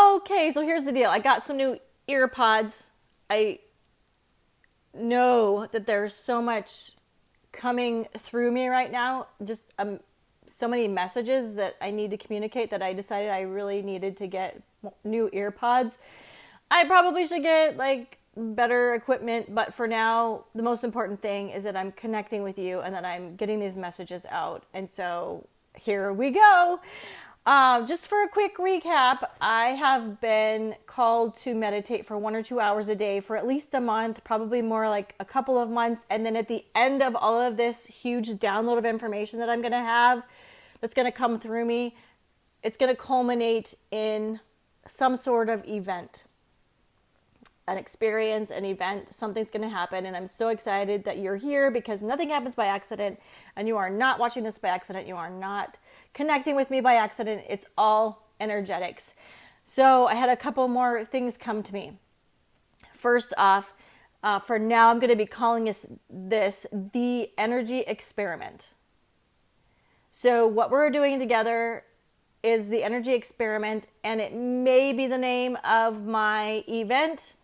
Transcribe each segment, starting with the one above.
Okay, so here's the deal. I got some new ear pods. I know that there's so much coming through me right now. Just so many messages that I need to communicate that I decided I really needed to get new ear pods. I probably should get like better equipment, but for now, the most important thing is that I'm connecting with you and that I'm getting these messages out. And so here we go. Just for a quick recap, I have been called to meditate for 1 or 2 hours a day for at least a month, probably more like a couple of months. And then at the end of all of this huge download of information that I'm going to have, that's going to come through me, it's going to culminate in some sort of event, an experience, an event. Something's going to happen. And I'm so excited that you're here because nothing happens by accident, and you are not watching this by accident. You are not connecting with me by accident. It's all energetics. So I had a couple more things come to me. First off, for now, I'm going to be calling this the energy experiment. So what we're doing together is the energy experiment, and it may be the name of my event,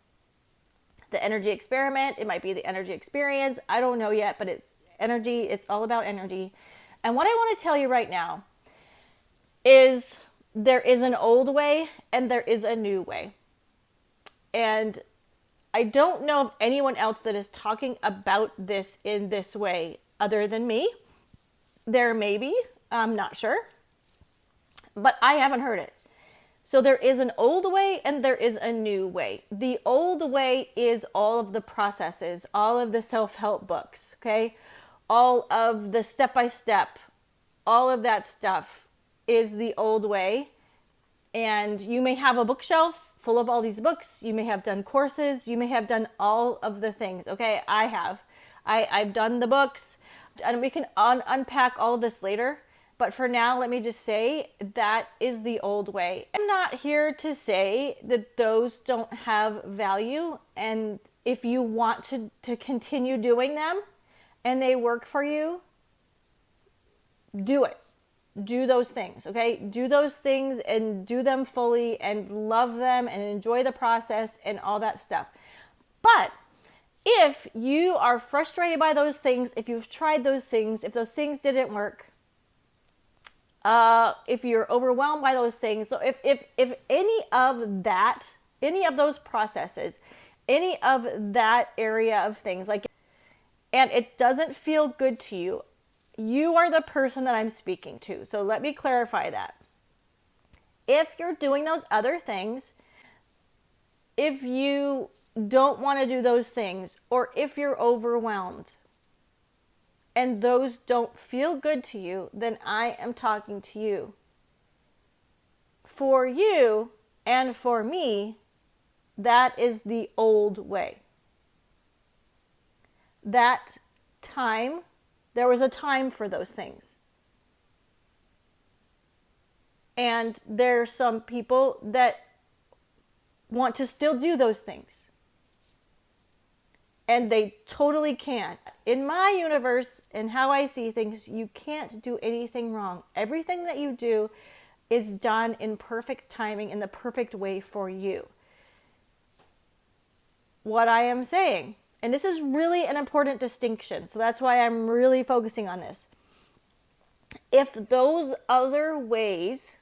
the energy experiment. It might be the energy experience. I don't know yet, but it's energy. It's all about energy. And what I want to tell you right now is there is an old way and there is a new way. And I don't know of anyone else that is talking about this in this way other than me. There may be, I'm not sure, but I haven't heard it. So there is an old way and there is a new way. The old way is all of the processes, all of the self-help books, okay? All of the step-by-step, all of that stuff is the old way. And you may have a bookshelf full of all these books. You may have done courses. You may have done all of the things, okay? I have. I've done the books, and we can unpack all of this later. But for now, let me just say that is the old way. I'm not here to say that those don't have value. And if you want to continue doing them and they work for you, do it. Do those things, okay? Do those things and do them fully and love them and enjoy the process and all that stuff. But if you are frustrated by those things, if you've tried those things, if those things didn't work, if you're overwhelmed by those things, so if any of that, any of those processes, any of that area of things, like, and it doesn't feel good to you, you are the person that I'm speaking to. So let me clarify that. If you're doing those other things, if you don't want to do those things, or if you're overwhelmed and those don't feel good to you, then I am talking to you. For you and for me, that is the old way. That time, there was a time for those things. And there are some people that want to still do those things. And they totally can't. In my universe and how I see things, you can't do anything wrong. Everything that you do is done in perfect timing, in the perfect way for you. What I am saying, and this is really an important distinction, so that's why I'm really focusing on this. If those other ways,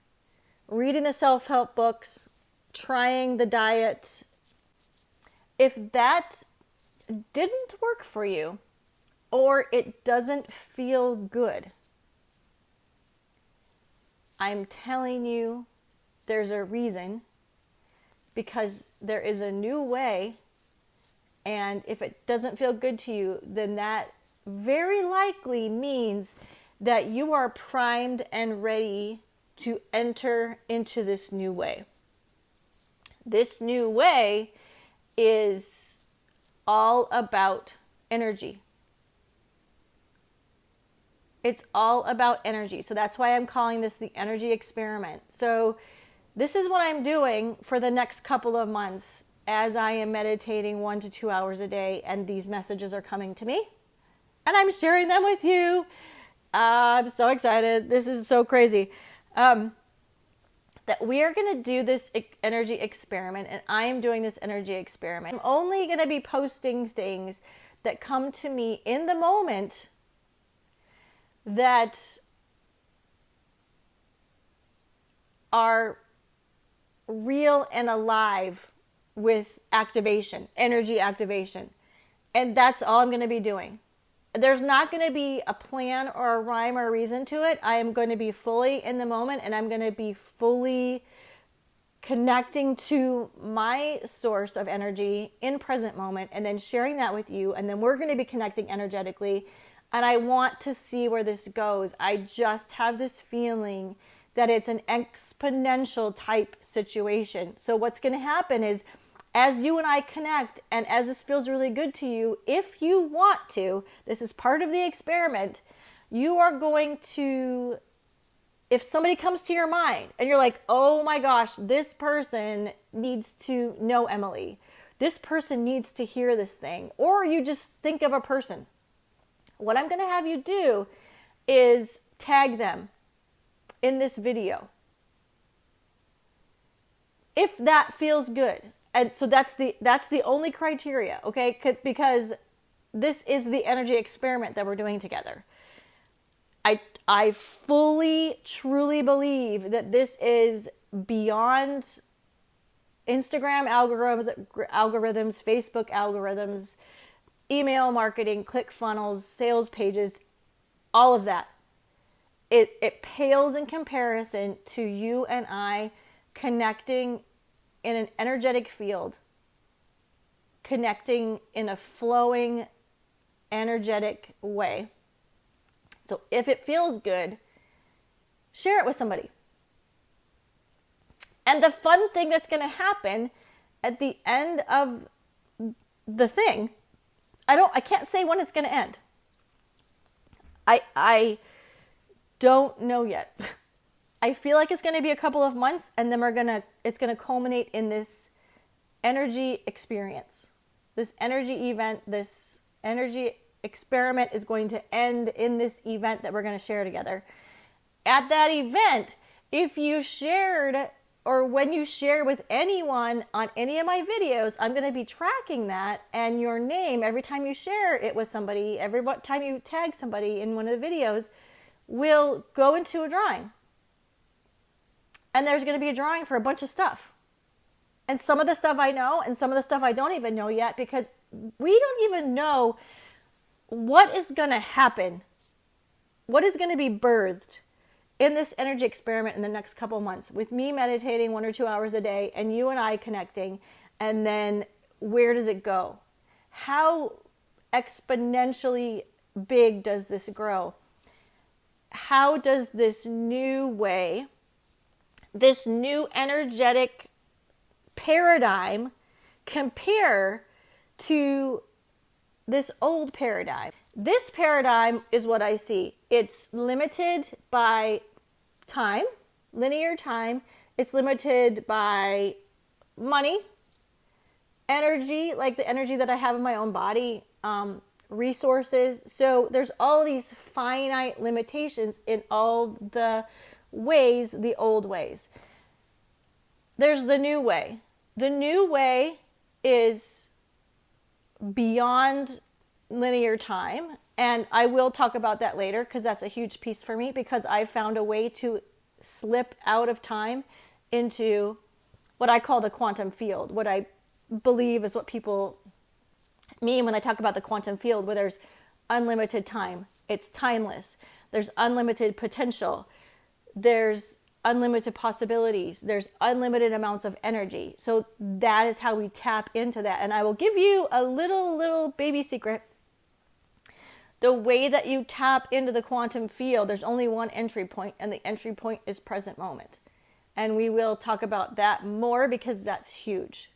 reading the self-help books, trying the diet, if that didn't work for you, or it doesn't feel good, I'm telling you there's a reason, because there is a new way. And if it doesn't feel good to you, then that very likely means that you are primed and ready to enter into this new way. This new way is all about energy. It's all about energy. So that's why I'm calling this the energy experiment. So this is what I'm doing for the next couple of months as I am meditating 1 to 2 hours a day, and these messages are coming to me and I'm sharing them with you. I'm so excited. This is so crazy. that we are going to do this energy experiment, and I am doing this energy experiment. I'm only going to be posting things that come to me in the moment that are real and alive with activation, energy activation. And that's all I'm going to be doing. There's not going to be a plan or a rhyme or a reason to it. I am going to be fully in the moment, and I'm going to be fully connecting to my source of energy in present moment, and then sharing that with you. And then we're going to be connecting energetically. And I want to see where this goes. I just have this feeling that it's an exponential type situation. So what's going to happen is, as you and I connect, and as this feels really good to you, if you want to, this is part of the experiment, you are going to, if somebody comes to your mind and you're like, oh my gosh, this person needs to know Emilie. This person needs to hear this thing. Or you just think of a person. What I'm going to have you do is tag them in this video, if that feels good. And so that's the only criteria, okay? Because this is the energy experiment that we're doing together. I fully, truly believe that this is beyond Instagram algorithms, Facebook algorithms, email marketing, click funnels, sales pages, all of that. It pales in comparison to you and I connecting in an energetic field, connecting in a flowing, energetic way. So if it feels good, share it with somebody. And the fun thing that's going to happen at the end of the thing, I can't say when it's going to end. I don't know yet. I feel like it's going to be a couple of months, and then it's going to culminate in this energy experience. This energy event, this energy experiment is going to end in this event that we're going to share together. At that event, if you shared, or when you share with anyone on any of my videos, I'm going to be tracking that, and your name, every time you share it with somebody, every time you tag somebody in one of the videos, will go into a drawing. And there's going to be a drawing for a bunch of stuff. And some of the stuff I know, and some of the stuff I don't even know yet, because we don't even know what is going to happen, what is going to be birthed in this energy experiment in the next couple months, with me meditating 1 or 2 hours a day and you and I connecting. And then where does it go? How exponentially big does this grow? How does this new way, this new energetic paradigm compare to this old paradigm? This paradigm is what I see. It's limited by time, linear time. It's limited by money, energy, like the energy that I have in my own body, resources. So there's all these finite limitations in all the ways, the old ways. There's the new way. The new way is beyond linear time, and I will talk about that later, because that's a huge piece for me, because I found a way to slip out of time into what I call the quantum field, what I believe is what people mean when I talk about the quantum field, where there's unlimited time. It's timeless. There's unlimited potential. There's unlimited possibilities. There's unlimited amounts of energy. So that is how we tap into that. And I will give you a little baby secret. The way that you tap into the quantum field, there's only one entry point, and the entry point is present moment. And we will talk about that more, because that's huge.